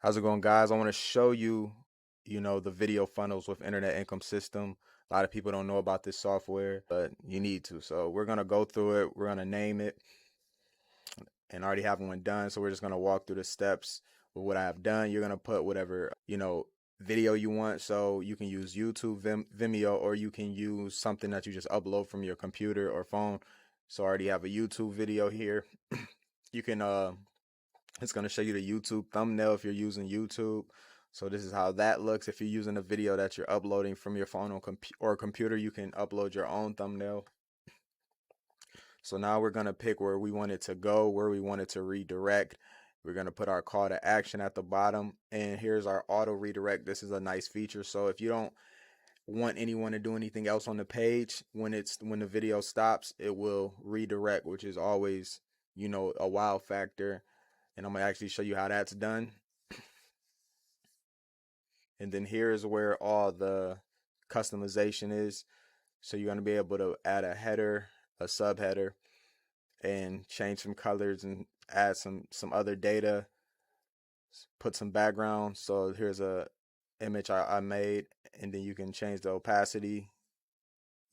How's it going, guys? I want to show you, the video funnels with Internet Income System. A lot of people don't know about this software, but you need to. So we're going to go through it. We're going to name it and I already have one done. So we're just going to walk through the steps with what I have done. You're going to put whatever, video you want. So you can use YouTube, Vimeo, or you can use something that you just upload from your computer or phone. So I already have a YouTube video here. You can, it's going to show you the YouTube thumbnail if you're using YouTube. So this is how that looks. If you're using a video that you're uploading from your phone or computer, you can upload your own thumbnail. So now we're going to pick where we want it to go, where we want it to redirect. We're going to put our call to action at the bottom. And here's our auto redirect. This is a nice feature. So if you don't want anyone to do anything else on the page, when the video stops, it will redirect, which is always, a wow factor. And I'm going to actually show you how that's done. And then here's where all the customization is. So you're going to be able to add a header, a subheader, and change some colors and add some other data, put some background. So here's a image I made, and then you can change the opacity.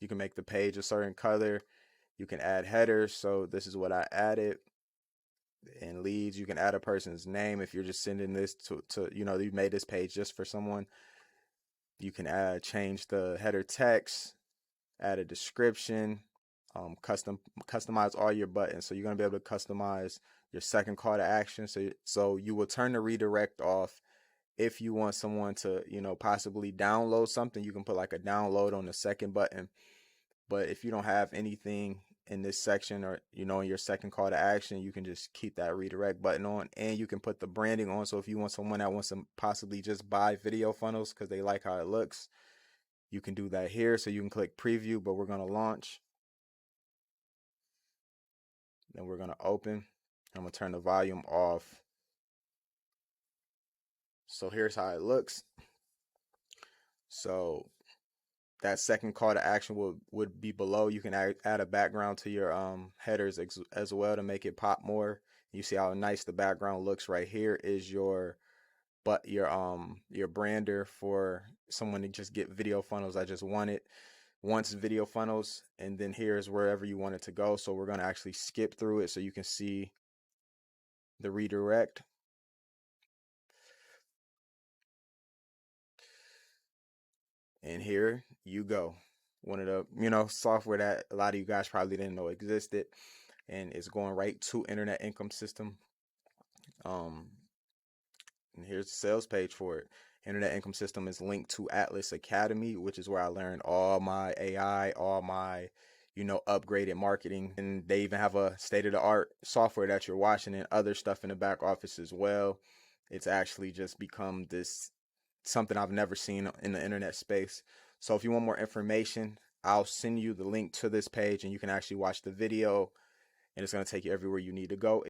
You can make the page a certain color. You can add headers. So this is what I added. And leads, you can add a person's name if you're just sending this to you made this page just for someone. You can change the header text, add a description, customize all your buttons. So you're going to be able to customize your second call to action. So you will turn the redirect off if you want someone to, possibly download something. You can put like a download on the second button. But if you don't have anything in this section or, in your second call to action, you can just keep that redirect button on, and you can put the branding on. So if you want someone that wants to possibly just buy video funnels because they like how it looks, you can do that here. So you can click preview, but we're going to launch. Then we're going to open. I'm going to turn the volume off. So here's how it looks. So that second call to action would be below. You can add a background to your headers as well to make it pop more. You see how nice the background looks. Right here is your brander for someone to just get video funnels. I just wants video funnels, and then here's wherever you want it to go. So we're going to actually skip through it so you can see the redirect. And here you go. One of the, software that a lot of you guys probably didn't know existed, and it's going right to Internet Income System. And here's the sales page for it. Internet Income System is linked to Atlas Academy, which is where I learned all my AI, all my, upgraded marketing. And they even have a state-of-the-art software that you're watching and other stuff in the back office as well. It's actually just become something I've never seen in the internet space. So if you want more information, I'll send you the link to this page and you can actually watch the video, and it's going to take you everywhere you need to go.